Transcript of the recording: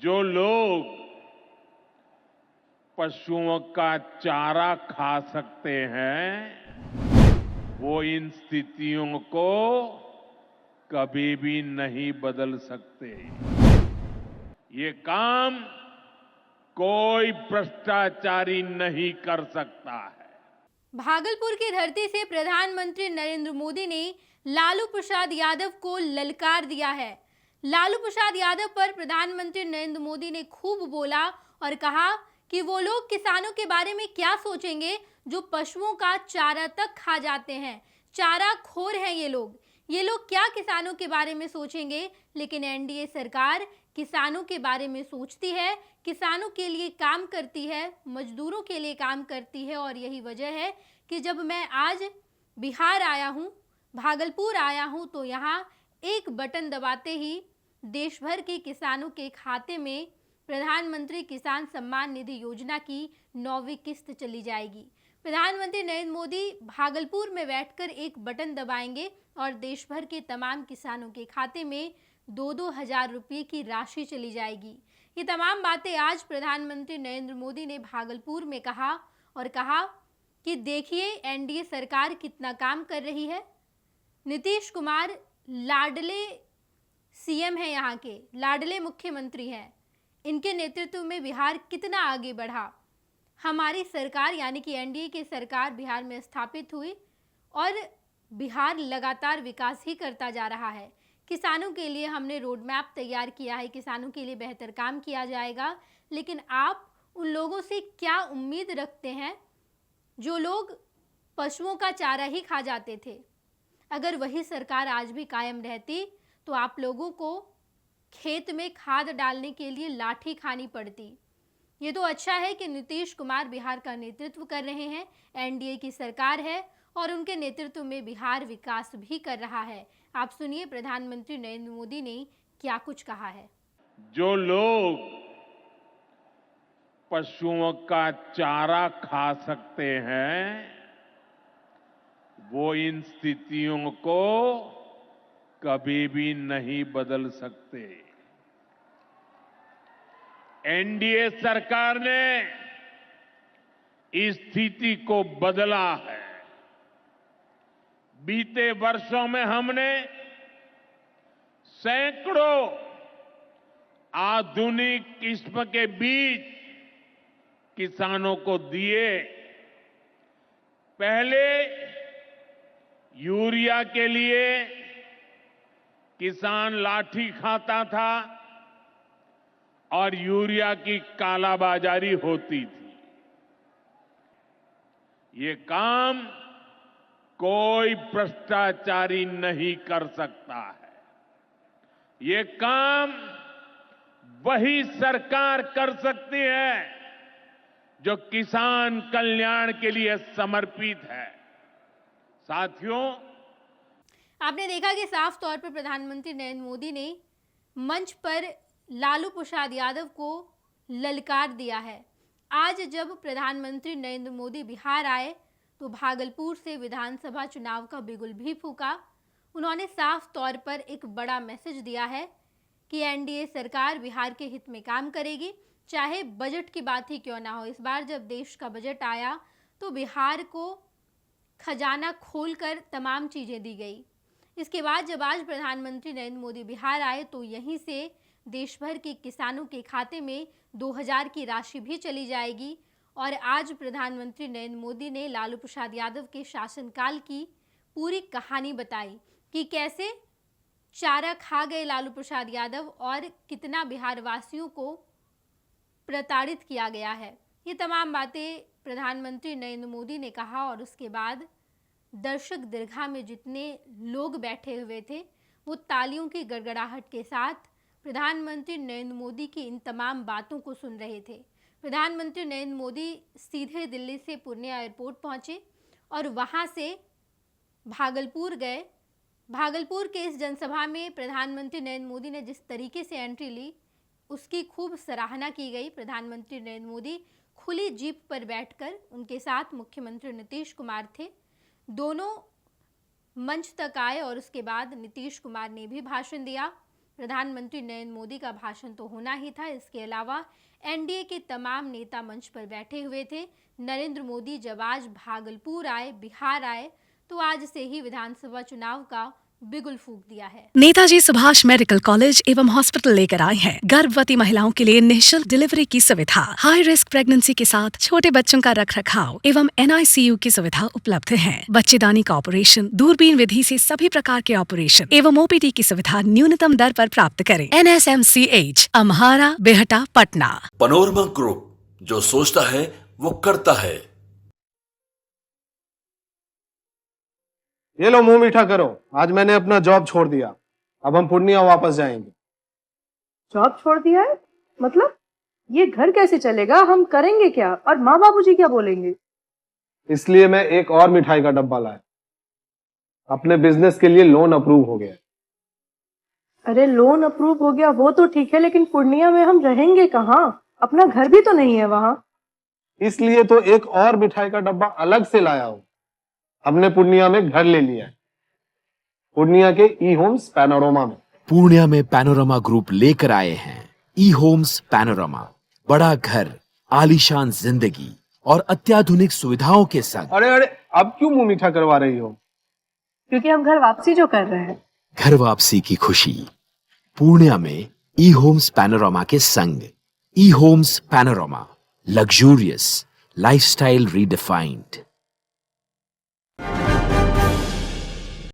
जो लोग पशुओं का चारा खा सकते हैं वो इन स्थितियों को कभी भी नहीं बदल सकते। ये काम कोई भ्रष्टाचारी नहीं कर सकता है। भागलपुर की धरती से प्रधानमंत्री नरेंद्र मोदी ने लालू प्रसाद यादव को ललकार दिया है। लालू प्रसाद यादव पर प्रधानमंत्री नरेंद्र मोदी ने खूब बोला और कहा कि वो लोग किसानों के बारे में क्या सोचेंगे जो पशुओं का चारा तक खा जाते हैं। चारा खोर हैं ये लोग क्या किसानों के बारे में सोचेंगे। लेकिन एनडीए सरकार किसानों के बारे में सोचती है, किसानों के लिए काम करती है, मजदूरों के लिए काम करती है। और यही वजह है कि जब मैं आज बिहार आया हूँ, भागलपुर आया हूँ, तो यहाँ एक बटन दबाते ही देश भर के किसानों के खाते में प्रधानमंत्री किसान सम्मान निधि योजना की 9वीं किस्त चली जाएगी। प्रधानमंत्री नरेंद्र मोदी भागलपुर में बैठकर एक बटन दबाएंगे और देश भर के तमाम किसानों के खाते में 2-2 हजार रुपये की राशि चली जाएगी। ये तमाम बातें आज प्रधानमंत्री नरेंद्र मोदी ने भागलपुर में कहा और कहा कि देखिए एनडीए सरकार कितना काम कर रही है। नीतीश कुमार लाडले सीएम हैं, यहाँ के लाडले मुख्यमंत्री हैं। इनके नेतृत्व में बिहार कितना आगे बढ़ा। हमारी सरकार यानी कि एनडीए की सरकार बिहार में स्थापित हुई और बिहार लगातार विकास ही करता जा रहा है। किसानों के लिए हमने रोड मैप तैयार किया है, किसानों के लिए बेहतर काम किया जाएगा। लेकिन आप उन लोगों से क्या उम्मीद रखते हैं जो लोग पशुओं का चारा ही खा जाते थे। अगर वही सरकार आज भी कायम रहती तो आप लोगों को खेत में खाद डालने के लिए लाठी खानी पड़ती। ये तो अच्छा है कि नीतीश कुमार बिहार का नेतृत्व कर रहे हैं, एनडीए की सरकार है और उनके नेतृत्व में बिहार विकास भी कर रहा है। आप सुनिए प्रधानमंत्री नरेंद्र मोदी ने क्या कुछ कहा है। जो लोग पशुओं का चारा खा सकते हैं वो इन स्थितियों को कभी भी नहीं बदल सकते। एनडीए सरकार ने इस स्थिति को बदला है। बीते वर्षों में हमने सैकड़ों आधुनिक किस्म के बीज किसानों को दिए। पहले यूरिया के लिए किसान लाठी खाता था और यूरिया की कालाबाजारी होती थी। ये काम कोई भ्रष्टाचारी नहीं कर सकता है। ये काम वही सरकार कर सकती है जो किसान कल्याण के लिए समर्पित है। साथियों, आपने देखा कि साफ तौर पर प्रधानमंत्री नरेंद्र मोदी ने मंच पर लालू प्रसाद यादव को ललकार दिया है। आज जब प्रधानमंत्री नरेंद्र मोदी बिहार आए तो भागलपुर से विधानसभा चुनाव का बिगुल भी फूका। उन्होंने साफ तौर पर एक बड़ा मैसेज दिया है कि एनडीए सरकार बिहार के हित में काम करेगी, चाहे बजट की बात ही क्यों ना हो। इस बार जब देश का बजट आया तो बिहार को खजाना खोलकर तमाम चीज़ें दी गई। इसके बाद जब आज प्रधानमंत्री नरेंद्र मोदी बिहार आए तो यहीं से देश भर के किसानों के खाते में 2000 की राशि भी चली जाएगी। और आज प्रधानमंत्री नरेंद्र मोदी ने लालू प्रसाद यादव के शासनकाल की पूरी कहानी बताई कि कैसे चारा खा गए लालू प्रसाद यादव और कितना बिहार वासियों को प्रताड़ित किया गया है। ये तमाम बातें प्रधानमंत्री नरेंद्र मोदी ने कहा और उसके बाद दर्शक दीर्घा में जितने लोग बैठे हुए थे वो तालियों की गड़गड़ाहट के साथ प्रधानमंत्री नरेंद्र मोदी की इन तमाम बातों को सुन रहे थे। प्रधानमंत्री नरेंद्र मोदी सीधे दिल्ली से पूर्णिया एयरपोर्ट पहुंचे और वहां से भागलपुर गए। भागलपुर के इस जनसभा में प्रधानमंत्री नरेंद्र मोदी ने जिस तरीके से एंट्री ली उसकी खूब सराहना की गई। प्रधानमंत्री नरेंद्र मोदी खुली जीप पर बैठकर, उनके साथ मुख्यमंत्री नीतीश कुमार थे, दोनों मंच तक आए और उसके बाद नीतीश कुमार ने भी भाषण दिया। प्रधानमंत्री नरेंद्र मोदी का भाषण तो होना ही था, इसके अलावा एनडीए के तमाम नेता मंच पर बैठे हुए थे। नरेंद्र मोदी जब आज भागलपुर आए, बिहार आए, तो आज से ही विधानसभा चुनाव का बिगुल फूंक दिया है। नेताजी सुभाष मेडिकल कॉलेज एवं हॉस्पिटल लेकर आए हैं गर्भवती महिलाओं के लिए निःशुल्क डिलीवरी की सुविधा। हाई रिस्क प्रेगनेंसी के साथ छोटे बच्चों का रखरखाव एवं NICU की सुविधा उपलब्ध है। बच्चेदानी का ऑपरेशन, दूरबीन विधि से सभी प्रकार के ऑपरेशन एवं OPD की सुविधा न्यूनतम दर पर प्राप्त करें। NSMCH, अम्हारा, बेहटा, पटना। पैनोरमा ग्रुप, जो सोचता है वो करता है। ये लो मुंह मीठा करो, आज मैंने अपना जॉब छोड़ दिया, अब हम पूर्णिया वापस जाएंगे। जॉब छोड़ दिया है? मतलब ये घर कैसे चलेगा? हम करेंगे क्या? और माँ बाबूजी क्या बोलेंगे? इसलिए मैं एक और मिठाई का डब्बा लाया। अपने बिजनेस के लिए लोन अप्रूव हो गया। अरे लोन अप्रूव हो गया वो तो ठीक है, लेकिन पूर्णिया में हम रहेंगे कहाँ? अपना घर भी तो नहीं है वहाँ। इसलिए तो एक और मिठाई का डब्बा अलग से लाया हूँ। हमने पूर्णिया में घर ले लिया है, पूर्णिया के E-Homes पैनोरमा में। पूर्णिया में पैनोरमा ग्रुप लेकर आए हैं E-Homes पैनोरमा। बड़ा घर, आलीशान जिंदगी और अत्याधुनिक सुविधाओं के संग। अरे अब क्यों मुंह मीठा करवा रही हो? क्योंकि हम घर वापसी जो कर रहे हैं। घर वापसी की खुशी पूर्णिया में E-Homes पैनोरमा के संग। E-Homes panorama, luxurious lifestyle redefined.